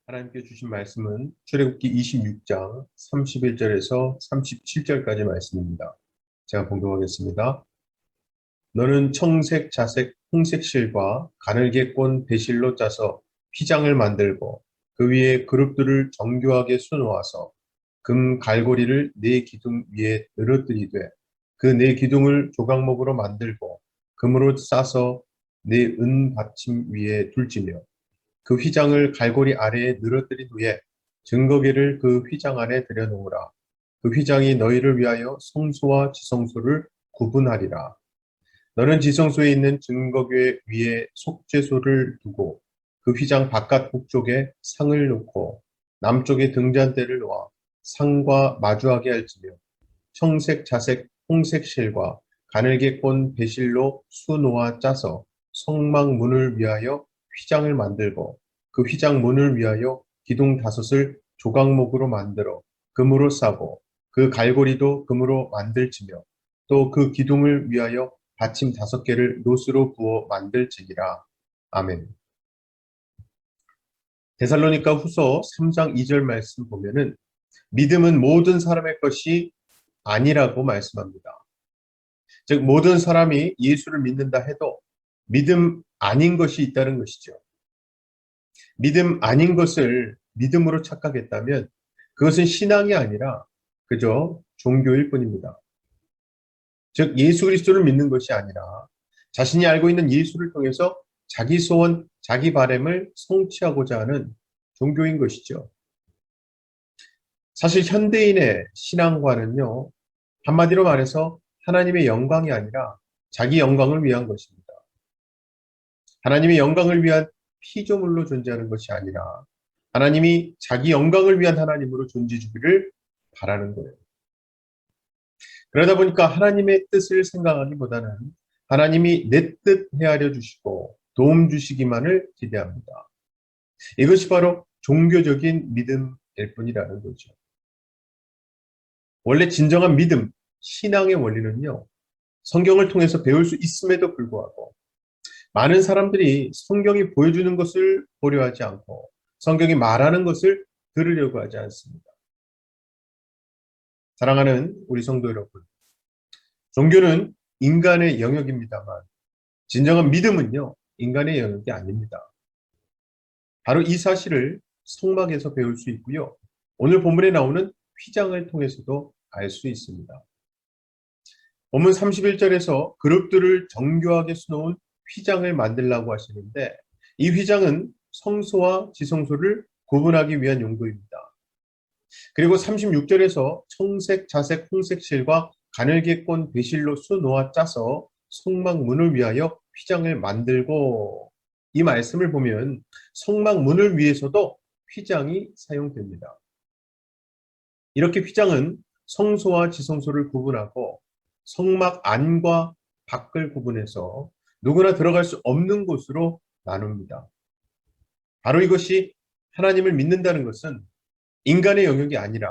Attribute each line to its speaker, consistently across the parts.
Speaker 1: 하나님께 주신 말씀은 출애굽기 26장 31절에서 37절까지 말씀입니다. 제가 봉독하겠습니다. 너는 청색, 자색, 홍색 실과 가늘게 꼰 배실로 짜서 휘장을 만들고 그 위에 그룹들을 정교하게 수놓아서 금 갈고리를 네 기둥 위에 늘어뜨리되 그 네 기둥을 조각목으로 만들고 금으로 싸서 네 은 받침 위에 둘지며 그 휘장을 갈고리 아래에 늘어뜨린 후에 증거계를 그 휘장 안에 들여놓으라. 그 휘장이 너희를 위하여 성소와 지성소를 구분하리라. 너는 지성소에 있는 증거궤 위에 속죄소를 두고 그 휘장 바깥 북쪽에 상을 놓고 남쪽에 등잔대를 놓아 상과 마주하게 할지며 청색, 자색, 홍색 실과 가늘게 꼰 배실로 수놓아 짜서 성막문을 위하여 휘장을 만들고 그 휘장 문을 위하여 기둥 5을 조각목으로 만들어 금으로 싸고 그 갈고리도 금으로 만들지며 또 그 기둥을 위하여 받침 5개를 노스로 부어 만들지니라. 아멘. 데살로니가 후서 3장 2절 말씀 보면은 믿음은 모든 사람의 것이 아니라고 말씀합니다. 즉 모든 사람이 예수를 믿는다 해도 믿음 아닌 것이 있다는 것이죠. 믿음 아닌 것을 믿음으로 착각했다면 그것은 신앙이 아니라 그저 종교일 뿐입니다. 즉 예수 그리스도를 믿는 것이 아니라 자신이 알고 있는 예수를 통해서 자기 소원, 자기 바램을 성취하고자 하는 종교인 것이죠. 사실 현대인의 신앙과는요, 한마디로 말해서 하나님의 영광이 아니라 자기 영광을 위한 것입니다. 하나님의 영광을 위한 피조물로 존재하는 것이 아니라 하나님이 자기 영광을 위한 하나님으로 존재 주기를 바라는 거예요. 그러다 보니까 하나님의 뜻을 생각하기보다는 하나님이 내 뜻 헤아려 주시고 도움 주시기만을 기대합니다. 이것이 바로 종교적인 믿음일 뿐이라는 거죠. 원래 진정한 믿음, 신앙의 원리는요, 성경을 통해서 배울 수 있음에도 불구하고 많은 사람들이 성경이 보여주는 것을 보려 하지 않고 성경이 말하는 것을 들으려고 하지 않습니다. 사랑하는 우리 성도 여러분, 종교는 인간의 영역입니다만 진정한 믿음은요, 인간의 영역이 아닙니다. 바로 이 사실을 성막에서 배울 수 있고요. 오늘 본문에 나오는 휘장을 통해서도 알 수 있습니다. 본문 31절에서 그룹들을 정교하게 수놓은 휘장을 만들라고 하시는데 이 휘장은 성소와 지성소를 구분하기 위한 용도입니다. 그리고 36절에서 청색, 자색, 홍색 실과 가늘게 꼰 배실로 수놓아 짜서 성막문을 위하여 휘장을 만들고 이 말씀을 보면 성막문을 위해서도 휘장이 사용됩니다. 이렇게 휘장은 성소와 지성소를 구분하고 성막 안과 밖을 구분해서 누구나 들어갈 수 없는 곳으로 나눕니다. 바로 이것이 하나님을 믿는다는 것은 인간의 영역이 아니라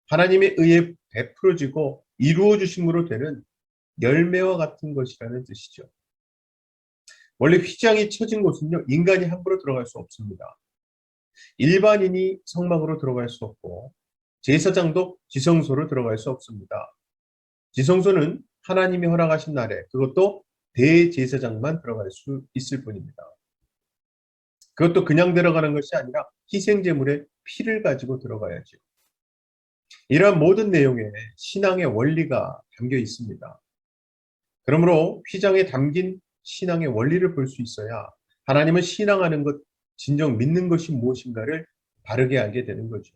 Speaker 1: 하나님에 의해 베풀어지고 이루어 주심으로 되는 열매와 같은 것이라는 뜻이죠. 원래 휘장이 쳐진 곳은요, 인간이 함부로 들어갈 수 없습니다. 일반인이 성막으로 들어갈 수 없고 제사장도 지성소로 들어갈 수 없습니다. 지성소는 하나님이 허락하신 날에 그것도 대제사장만 들어갈 수 있을 뿐입니다. 그것도 그냥 들어가는 것이 아니라 희생제물의 피를 가지고 들어가야죠. 이러한 모든 내용에 신앙의 원리가 담겨 있습니다. 그러므로 휘장에 담긴 신앙의 원리를 볼 수 있어야 하나님을 신앙하는 것, 진정 믿는 것이 무엇인가를 바르게 알게 되는 거죠.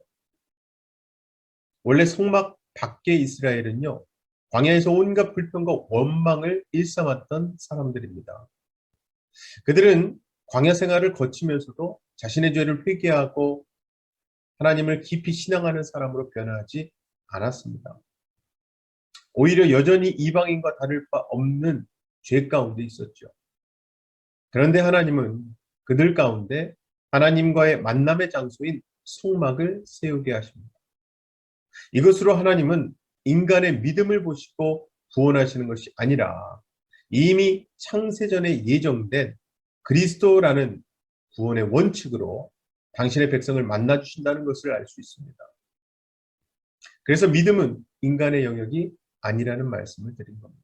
Speaker 1: 원래 성막 밖의 이스라엘은요, 광야에서 온갖 불평과 원망을 일삼았던 사람들입니다. 그들은 광야 생활을 거치면서도 자신의 죄를 회개하고 하나님을 깊이 신앙하는 사람으로 변하지 않았습니다. 오히려 여전히 이방인과 다를 바 없는 죄 가운데 있었죠. 그런데 하나님은 그들 가운데 하나님과의 만남의 장소인 성막을 세우게 하십니다. 이것으로 하나님은 인간의 믿음을 보시고 구원하시는 것이 아니라 이미 창세전에 예정된 그리스도라는 구원의 원칙으로 당신의 백성을 만나주신다는 것을 알 수 있습니다. 그래서 믿음은 인간의 영역이 아니라는 말씀을 드린 겁니다.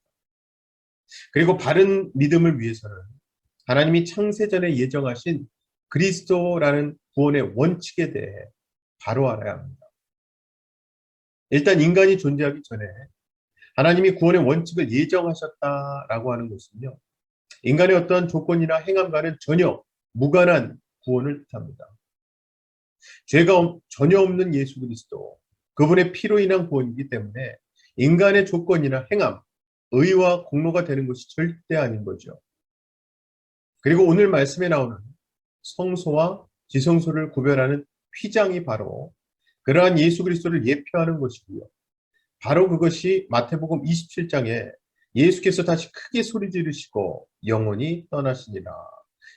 Speaker 1: 그리고 바른 믿음을 위해서는 하나님이 창세전에 예정하신 그리스도라는 구원의 원칙에 대해 바로 알아야 합니다. 일단 인간이 존재하기 전에 하나님이 구원의 원칙을 예정하셨다라고 하는 것은요, 인간의 어떤 조건이나 행함과는 전혀 무관한 구원을 뜻합니다. 죄가 전혀 없는 예수 그리스도, 그분의 피로 인한 구원이기 때문에 인간의 조건이나 행함, 의와 공로가 되는 것이 절대 아닌 거죠. 그리고 오늘 말씀에 나오는 성소와 지성소를 구별하는 휘장이 바로 그러한 예수 그리스도를 예표하는 것이고요. 바로 그것이 마태복음 27장에 예수께서 다시 크게 소리 지르시고 영원히 떠나시니라.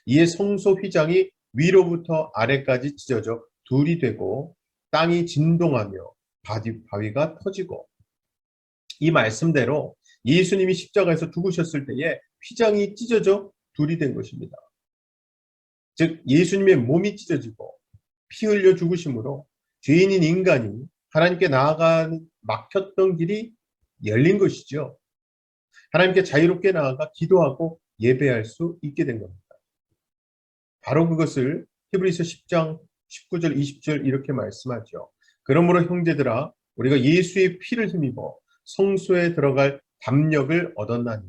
Speaker 1: 이에 성소 휘장이 위로부터 아래까지 찢어져 둘이 되고 땅이 진동하며 바위가 터지고, 이 말씀대로 예수님이 십자가에서 죽으셨을 때에 휘장이 찢어져 둘이 된 것입니다. 즉 예수님의 몸이 찢어지고 피 흘려 죽으심으로 죄인인 인간이 하나님께 나아가는 막혔던 길이 열린 것이죠. 하나님께 자유롭게 나아가 기도하고 예배할 수 있게 된 겁니다. 바로 그것을 히브리서 10장 19절 20절 이렇게 말씀하죠. 그러므로 형제들아 우리가 예수의 피를 힘입어 성소에 들어갈 담력을 얻었나니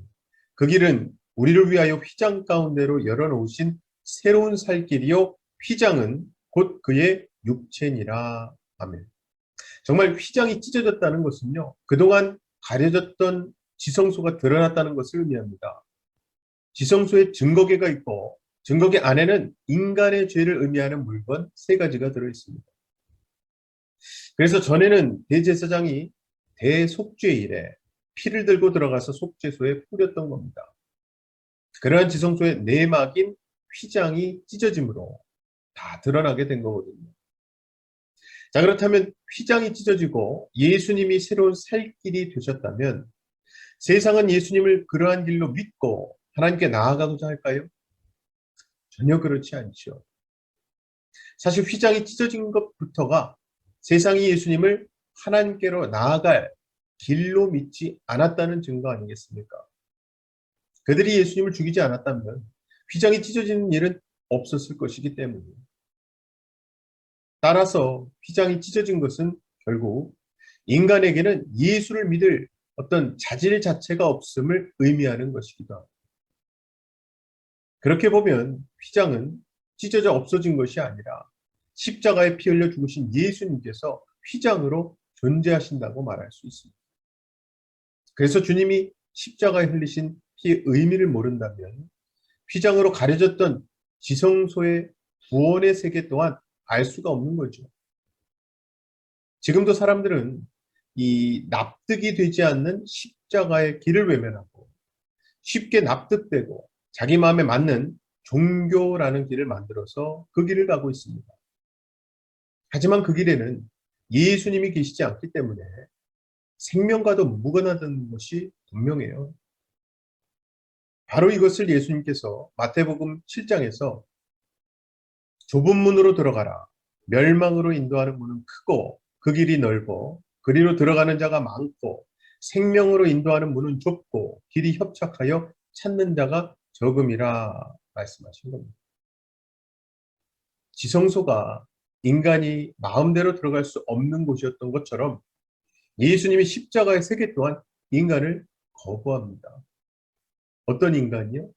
Speaker 1: 그 길은 우리를 위하여 휘장 가운데로 열어놓으신 새로운 살 길이요 휘장은 곧 그의 육체니라. 아멘. 정말 휘장이 찢어졌다는 것은요, 그동안 가려졌던 지성소가 드러났다는 것을 의미합니다. 지성소에 증거계가 있고 증거계 안에는 인간의 죄를 의미하는 물건 3가지가 들어있습니다. 그래서 전에는 대제사장이 대속죄일에 피를 들고 들어가서 속죄소에 뿌렸던 겁니다. 그러한 지성소의 내막인 휘장이 찢어짐으로 다 드러나게 된 거거든요. 자, 그렇다면 휘장이 찢어지고 예수님이 새로운 살 길이 되셨다면 세상은 예수님을 그러한 길로 믿고 하나님께 나아가고자 할까요? 전혀 그렇지 않죠. 사실 휘장이 찢어진 것부터가 세상이 예수님을 하나님께로 나아갈 길로 믿지 않았다는 증거 아니겠습니까? 그들이 예수님을 죽이지 않았다면 휘장이 찢어지는 일은 없었을 것이기 때문이에요. 따라서 휘장이 찢어진 것은 결국 인간에게는 예수를 믿을 어떤 자질 자체가 없음을 의미하는 것이기도 합니다. 그렇게 보면 휘장은 찢어져 없어진 것이 아니라 십자가에 피 흘려 죽으신 예수님께서 휘장으로 존재하신다고 말할 수 있습니다. 그래서 주님이 십자가에 흘리신 피의 의미를 모른다면 휘장으로 가려졌던 지성소의 구원의 세계 또한 알 수가 없는 거죠. 지금도 사람들은 이 납득이 되지 않는 십자가의 길을 외면하고 쉽게 납득되고 자기 마음에 맞는 종교라는 길을 만들어서 그 길을 가고 있습니다. 하지만 그 길에는 예수님이 계시지 않기 때문에 생명과도 무관하다는 것이 분명해요. 바로 이것을 예수님께서 마태복음 7장에서 좁은 문으로 들어가라. 멸망으로 인도하는 문은 크고 그 길이 넓고 그리로 들어가는 자가 많고 생명으로 인도하는 문은 좁고 길이 협착하여 찾는 자가 적음이라 말씀하신 겁니다. 지성소가 인간이 마음대로 들어갈 수 없는 곳이었던 것처럼 예수님이 십자가의 세계 또한 인간을 거부합니다. 어떤 인간이요?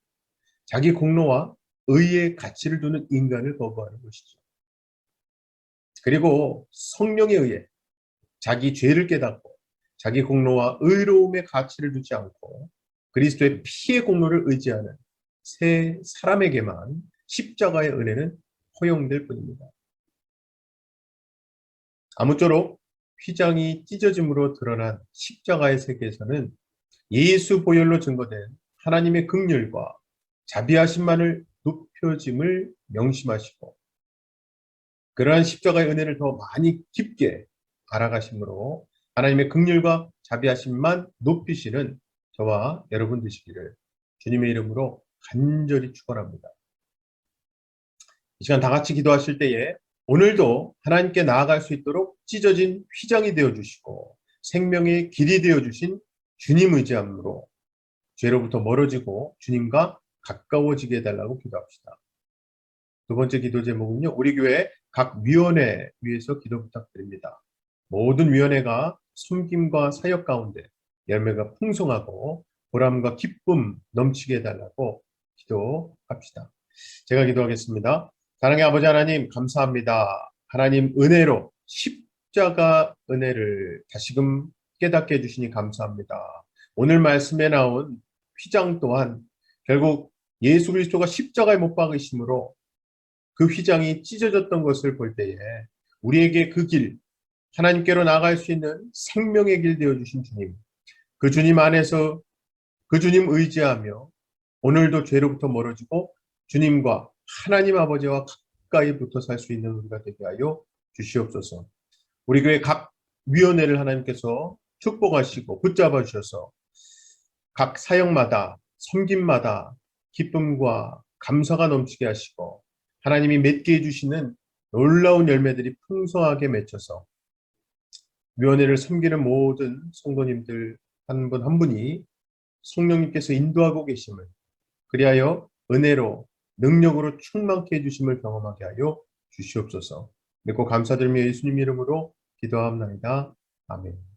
Speaker 1: 자기 공로와 의의 가치를 두는 인간을 거부하는 것이죠. 그리고 성령에 의해 자기 죄를 깨닫고 자기 공로와 의로움의 가치를 두지 않고 그리스도의 피의 공로를 의지하는 새 사람에게만 십자가의 은혜는 허용될 뿐입니다. 아무쪼록 휘장이 찢어짐으로 드러난 십자가의 세계에서는 예수 보혈로 증거된 하나님의 긍휼과 자비하심만을 높여짐을 명심하시고 그러한 십자가의 은혜를 더 많이 깊게 알아가심으로 하나님의 긍휼과 자비하심만 높이시는 저와 여러분 되시기를 주님의 이름으로 간절히 축원합니다. 이 시간 다 같이 기도하실 때에 오늘도 하나님께 나아갈 수 있도록 찢어진 휘장이 되어주시고 생명의 길이 되어주신 주님 의지함으로 죄로부터 멀어지고 주님과 가까워지게 해달라고 기도합시다. 두 번째 기도 제목은요. 우리 교회 각 위원회 위에서 기도 부탁드립니다. 모든 위원회가 섬김과 사역 가운데 열매가 풍성하고 보람과 기쁨 넘치게 해달라고 기도합시다. 제가 기도하겠습니다. 사랑의 아버지 하나님 감사합니다. 하나님 은혜로 십자가 은혜를 다시금 깨닫게 해주시니 감사합니다. 오늘 말씀에 나온 휘장 또한 결국 예수 그리스도가 십자가에 못 박으심으로 그 휘장이 찢어졌던 것을 볼 때에 우리에게 그 길, 하나님께로 나아갈 수 있는 생명의 길 되어주신 주님, 그 주님 안에서 그 주님 의지하며 오늘도 죄로부터 멀어지고 주님과 하나님 아버지와 가까이 붙어 살 수 있는 우리가 되게 하여 주시옵소서. 우리 교회 각 위원회를 하나님께서 축복하시고 붙잡아 주셔서 각 사역마다 섬김마다 기쁨과 감사가 넘치게 하시고 하나님이 맺게 해주시는 놀라운 열매들이 풍성하게 맺혀서 위원회를 섬기는 모든 성도님들 한 분 한 분이 성령님께서 인도하고 계심을 그리하여 은혜로 능력으로 충만케 해주심을 경험하게 하여 주시옵소서. 믿고 감사드리며 예수님 이름으로 기도하옵나이다. 아멘.